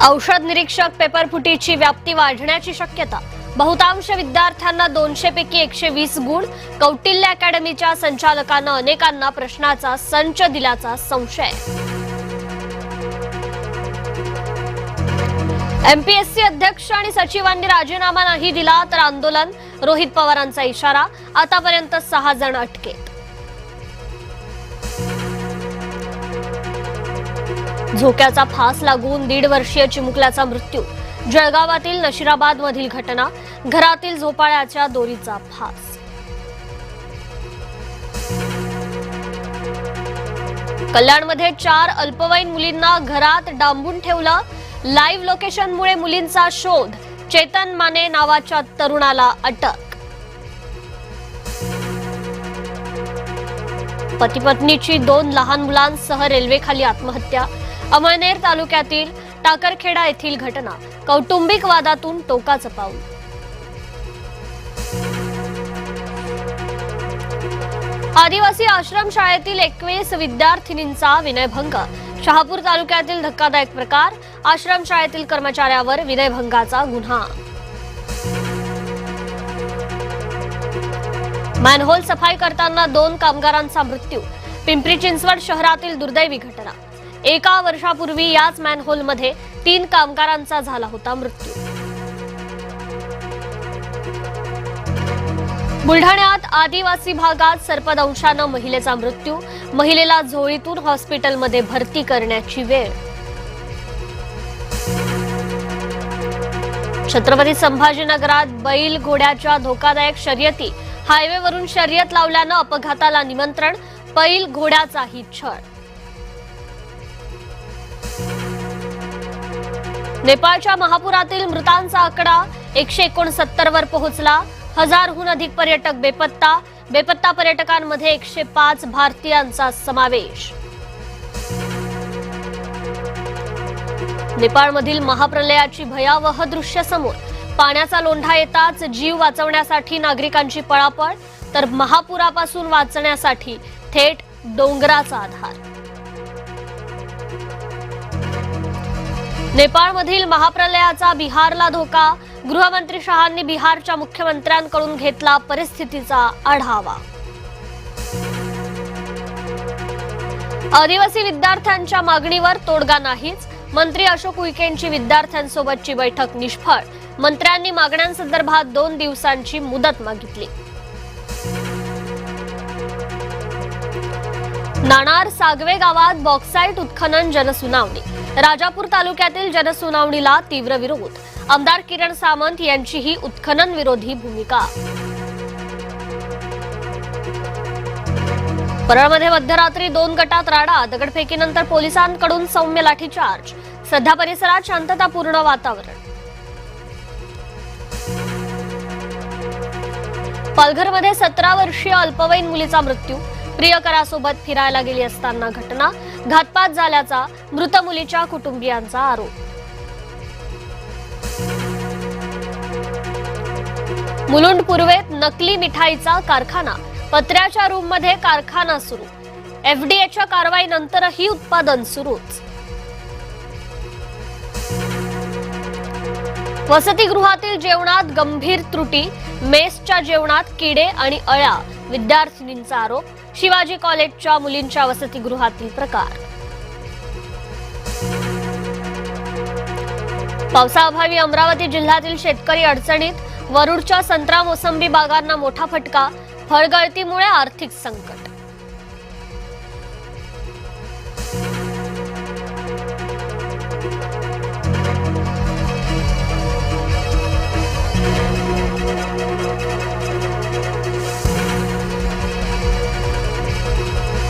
औषध निरीक्षक पेपरफुटीची व्याप्ती वाढण्याची शक्यता। बहुतांश विद्यार्थ्यांना 200 पैकी 120 गुण। कौटिल्य अकॅडमीच्या संचालकांना अनेकांना प्रश्नाचा संच दिल्याचा संशय। एमपीएससी अध्यक्ष आणि सचिवांनी राजीनामा नाही दिला तर आंदोलन। रोहित पवारांचा इशारा। आतापर्यंत 6 जण अटकेत। झोक्याचा फास लागून 1.5 वर्षीय चिमुकल्याचा मृत्यू। जळगावातील नशिराबाद मधील घटना। घरातील झोपाळ्याच्या दोरीचा फास। कल्याणमध्ये 4 अल्पवयीन मुलींना घरात डांबून ठेवलं। लाईव्ह लोकेशनमुळे मुलींचा शोध। चेतन माने नावाच्या तरुणाला अटक। पती पत्नीची 2 लहान मुलांसह रेल्वेखाली आत्महत्या। अमळनेर तालुक्यातील टाकरखेडा येथील घटना। कौटुंबिक वादातून टोकाचं पाऊल। आदिवासी आश्रमशाळेतील 21 विद्यार्थिनींचा विनयभंग। शहापूर तालुक्यातील धक्कादायक प्रकार। आश्रमशाळेतील कर्मचाऱ्यावर विनयभंगाचा गुन्हा। मॅनहोल सफाई करताना 2 कामगारांचा मृत्यू। पिंपरी चिंचवड शहरातील दुर्दैवी घटना। 1 वर्षापूर्वी याच मॅनहोलमध्ये 3 कामगारांचा झाला होता मृत्यू। बुलढाण्यात आदिवासी भागात सर्पदंशानं महिलेचा मृत्यू। महिलेला झोळीतून हॉस्पिटलमध्ये भरती करण्याची वेळ। छत्रपती संभाजीनगरात बैल घोड्याच्या धोकादायक शर्यती। हायवेवरून शर्यत लावल्यानं अपघाताला निमंत्रण। बैल घोड्याचाही छळ। नेपाळच्या महापुरातील मृतांचा आकडा 169 वर पोहोचला। 1000हून अधिक पर्यटक बेपत्ता। बेपत्ता पर्यटकांमध्ये 105 भारतीयांचा समावेश। नेपाळमधील महाप्रलयाची भयावह दृश्य समोर। पाण्याचा लोंढा येताच जीव वाचवण्यासाठी नागरिकांची पळापळ तर महापुरापासून वाचण्यासाठी थेट डोंगराचा आधार। नेपाळमधील महाप्रलयाचा बिहारला धोका। गृहमंत्री शहांनी बिहारच्या मुख्यमंत्र्यांकडून घेतला परिस्थितीचा आढावा। आदिवासी विद्यार्थ्यांच्या मागणीवर तोडगा नाहीच। मंत्री अशोक उईकेंची विद्यार्थ्यांसोबतची बैठक निष्फळ। मंत्र्यांनी मागण्यांसंदर्भात 2 दिवसांची मुदत मागितली। नाणार सागवे गावात बॉक्साईट उत्खनन जनसुनावणी। राजापूर तालुक्यातील जनसुनावणीला तीव्र विरोध। आमदार किरण सामंत यांचीही उत्खनन विरोधी भूमिका। परळमध्ये मध्यरात्री 2 गटात राडा। दगडफेकीनंतर पोलिसांकडून सौम्य लाठीचार्ज। सध्या परिसरात शांततापूर्ण वातावरण। पालघरमध्ये 17 वर्षीय अल्पवयीन मुलीचा मृत्यू। प्रियकरासोबत फिरायला गेली असताना घटना। घातपात झाल्याचा मृत मुलीच्या कुटुंबियांचा आरोप। मुलुंड पूर्वेत नकली मिठाईचा कारखाना। पत्र्याच्या रूममध्ये कारखाना सुरू। एफडीएच्या कारवाईनंतरही उत्पादन सुरूच। वसतिगृहातील जेवणात गंभीर त्रुटी। मेसच्या जेवणात किडे आणि अळ्या। विद्यार्थिनींचा आरोप। शिवाजी कॉलेजच्या मुलींच्या वसतिगृहातील प्रकार। पावसाअभावी अमरावती जिल्ह्यातील शेतकरी अडचणीत। वरुडच्या संत्रा मोसंबी बागांना मोठा फटका। फळगळतीमुळे आर्थिक संकट।